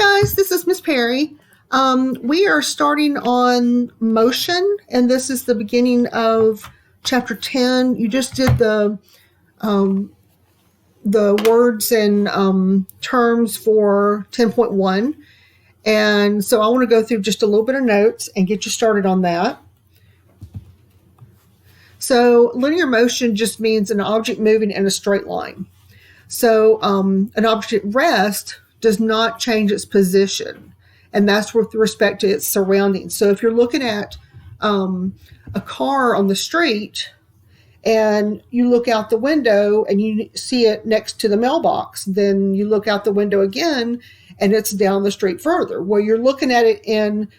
Guys, this is Miss Perry. We are starting on motion, and this is the beginning of chapter 10. You just did the words and terms for 10.1, and so I want to go through just a little bit of notes and get you started on that. So linear motion just means an object moving in a straight line. So an object at rest does not change its position, and that's with respect to its surroundings. So if you're looking at a car on the street and you look out the window and you see it next to the mailbox, then you look out the window again and it's down the street further. Well, you're looking at it in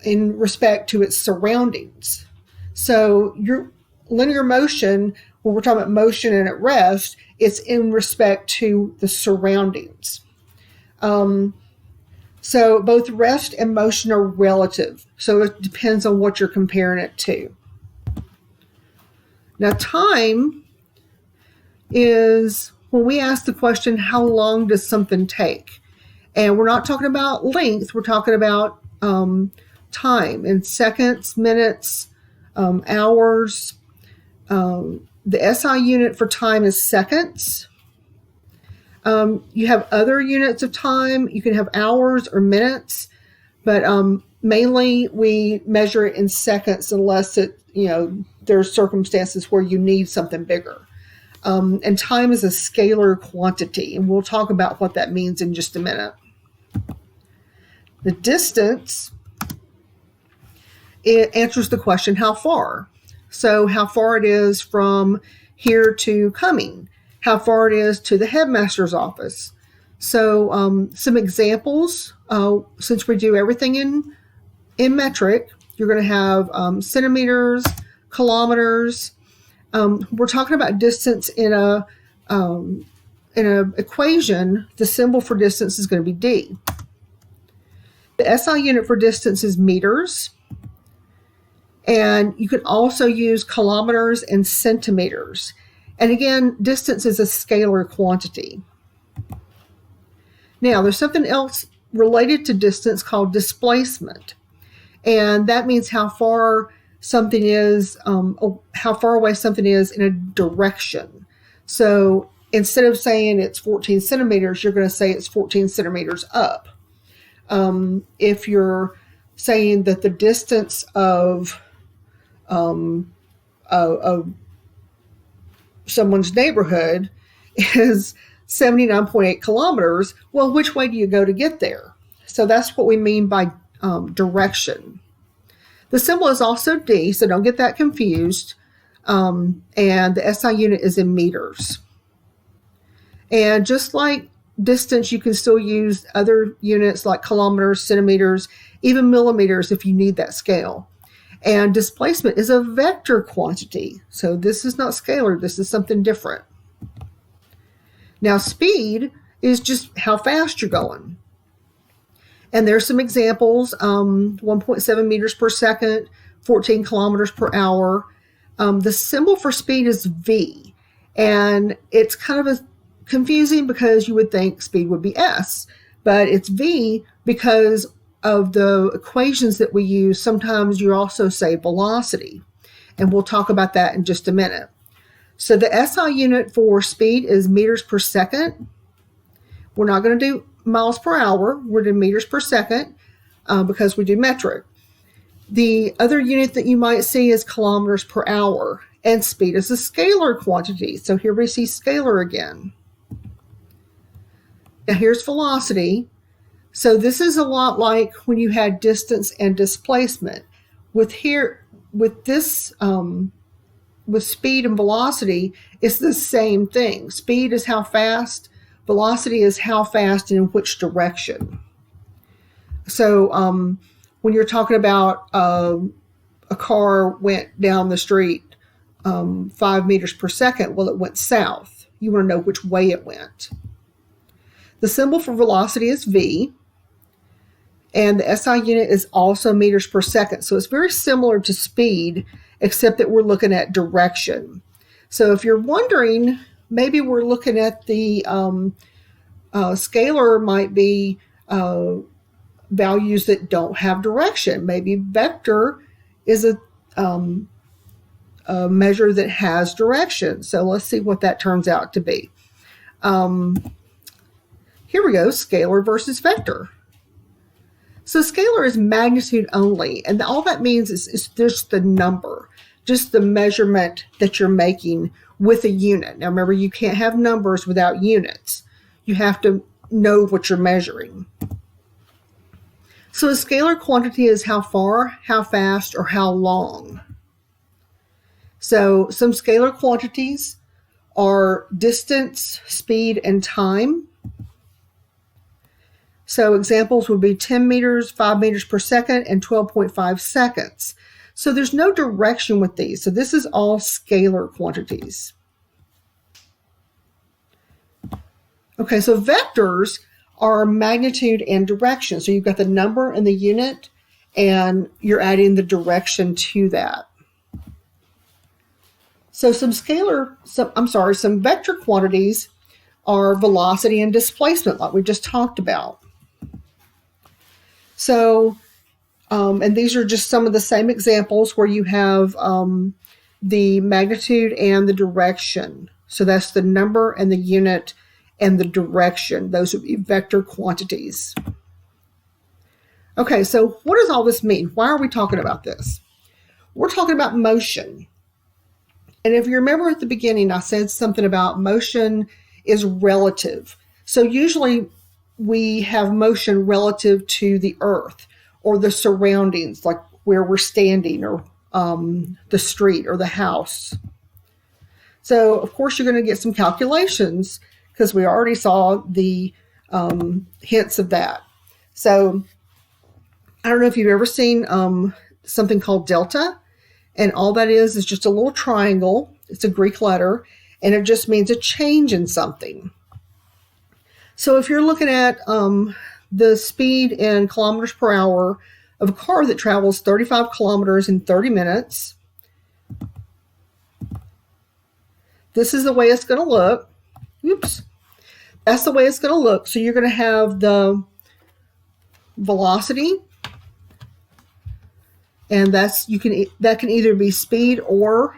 respect to its surroundings. So your linear motion, when we're talking about motion and at rest, it's in respect to the surroundings. So both rest and motion are relative. So it depends on what you're comparing it to. Now, time is when we ask the question, how long does something take? And we're not talking about length. We're talking about time in seconds, minutes, hours. The SI unit for time is seconds. You have other units of time. You can have hours or minutes, but mainly we measure it in seconds unless there's circumstances where you need something bigger. And time is a scalar quantity, and we'll talk about what that means in just a minute. The distance, it answers the question, how far? So how far it is from here to Cumming, how far it is to the headmaster's office. So some examples, since we do everything in metric, you're going to have centimeters, kilometers. We're talking about distance in a equation. The symbol for distance is going to be D. The SI unit for distance is meters. And you can also use kilometers and centimeters. And again, distance is a scalar quantity. Now, there's something else related to distance called displacement. And that means how far something is, how far away something is in a direction. So instead of saying it's 14 centimeters, you're going to say it's 14 centimeters up. If you're saying that the distance of someone's neighborhood is 79.8 kilometers, well, which way do you go to get there? So that's what we mean by direction. The symbol is also D, so don't get that confused. And the SI unit is in meters. And just like distance, you can still use other units like kilometers, centimeters, even millimeters if you need that scale. And displacement is a vector quantity. So this is not scalar. This is something different. Now, speed is just how fast you're going. And there's some examples, 1.7 meters per second, 14 kilometers per hour. The symbol for speed is V. And it's kind of confusing because you would think speed would be S. But it's V because of the equations that we use. Sometimes you also say velocity, and we'll talk about that in just a minute. So the SI unit for speed is meters per second. We're not going to do miles per hour. We're doing meters per second because we do metric. The other unit that you might see is kilometers per hour, and speed is a scalar quantity. So here we see scalar again. Now here's velocity. So this is a lot like when you had distance and displacement. With speed and velocity, it's the same thing. Speed is how fast, velocity is how fast and in which direction. So when you're talking about a car went down the street 5 meters per second, well, it went south. You want to know which way it went. The symbol for velocity is V. And the SI unit is also meters per second. So it's very similar to speed, except that we're looking at direction. So if you're wondering, maybe we're looking at the scalar might be values that don't have direction. Maybe vector is a measure that has direction. So let's see what that turns out to be. Here we go, scalar versus vector. So scalar is magnitude only, and all that means is just the number, just the measurement that you're making with a unit. Now remember, you can't have numbers without units. You have to know what you're measuring. So a scalar quantity is how far, how fast, or how long. So some scalar quantities are distance, speed, and time. So examples would be 10 meters, 5 meters per second, and 12.5 seconds. So there's no direction with these. So this is all scalar quantities. Okay, so vectors are magnitude and direction. So you've got the number and the unit, and you're adding the direction to that. So some vector quantities are velocity and displacement, like we just talked about. So, and these are just some of the same examples where you have the magnitude and the direction. So that's the number and the unit and the direction. Those would be vector quantities. Okay, so what does all this mean? Why are we talking about this? We're talking about motion. And if you remember at the beginning, I said something about motion is relative. So usually we have motion relative to the earth or the surroundings, like where we're standing, or the street or the house. So of course you're going to get some calculations because we already saw the hints of that. So I don't know if you've ever seen something called delta, and all that is just a little triangle. It's a Greek letter, and it just means a change in something. So if you're looking at the speed in kilometers per hour of a car that travels 35 kilometers in 30 minutes, this is the way it's going to look. Oops. That's the way it's going to look. So you're going to have the velocity, and that can either be speed or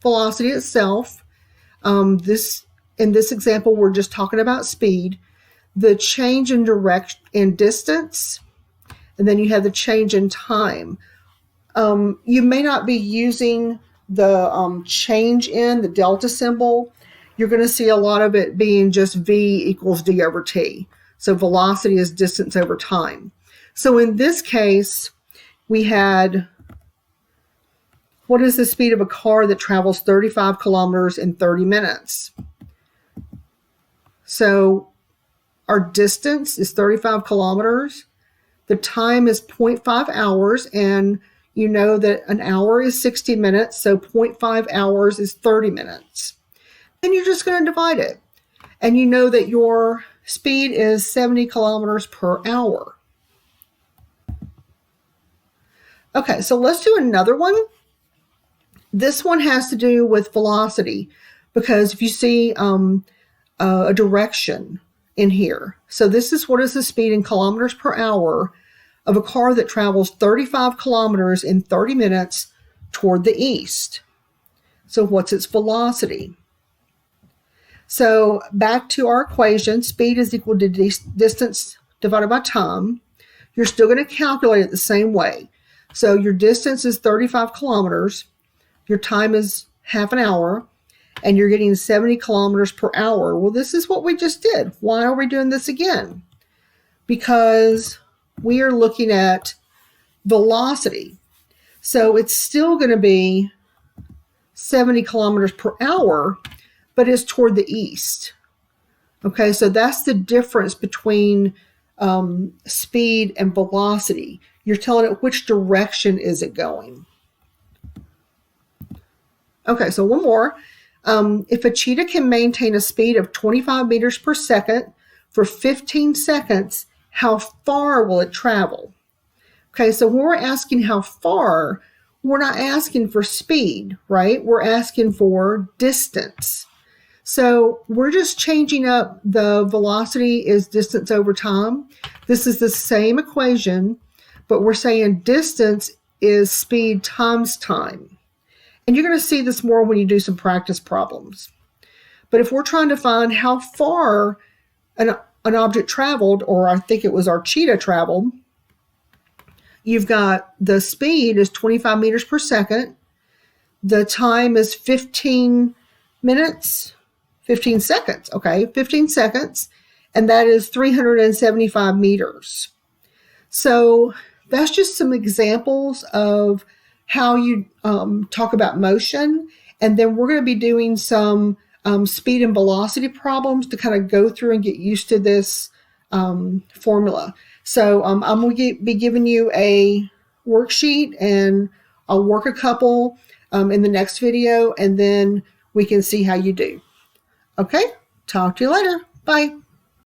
velocity itself. In this example, we're just talking about speed, the change in direction and distance, and then you have the change in time. You may not be using the change in the delta symbol. You're going to see a lot of it being just V equals D over T. So velocity is distance over time. So in this case, we had, what is the speed of a car that travels 35 kilometers in 30 minutes? So our distance is 35 kilometers. The time is 0.5 hours, and you know that an hour is 60 minutes, so 0.5 hours is 30 minutes. Then you're just going to divide it. And you know that your speed is 70 kilometers per hour. Okay, so let's do another one. This one has to do with velocity, because if you see a direction in here. So this is what is the speed in kilometers per hour of a car that travels 35 kilometers in 30 minutes toward the east. So what's its velocity? So back to our equation, speed is equal to distance divided by time. You're still going to calculate it the same way. So your distance is 35 kilometers, your time is half an hour, and you're getting 70 kilometers per hour. Well, this is what we just did. Why are we doing this again? Because we are looking at velocity. So it's still going to be 70 kilometers per hour, but it's toward the east. Okay, so that's the difference between speed and velocity. You're telling it which direction is it going. Okay, so one more. If a cheetah can maintain a speed of 25 meters per second for 15 seconds, how far will it travel? Okay, so when we're asking how far, we're not asking for speed, right? We're asking for distance. So we're just changing up the velocity is distance over time. This is the same equation, but we're saying distance is speed times time. And you're going to see this more when you do some practice problems. But if we're trying to find how far an object traveled, or I think it was our cheetah traveled, you've got the speed is 25 meters per second. The time is 15 seconds, okay? 15 seconds, and that is 375 meters. So that's just some examples of how you talk about motion. And then we're going to be doing some speed and velocity problems to kind of go through and get used to this formula. So I'm going to be giving you a worksheet, and I'll work a couple in the next video, and then we can see how you do. Okay, talk to you later. Bye.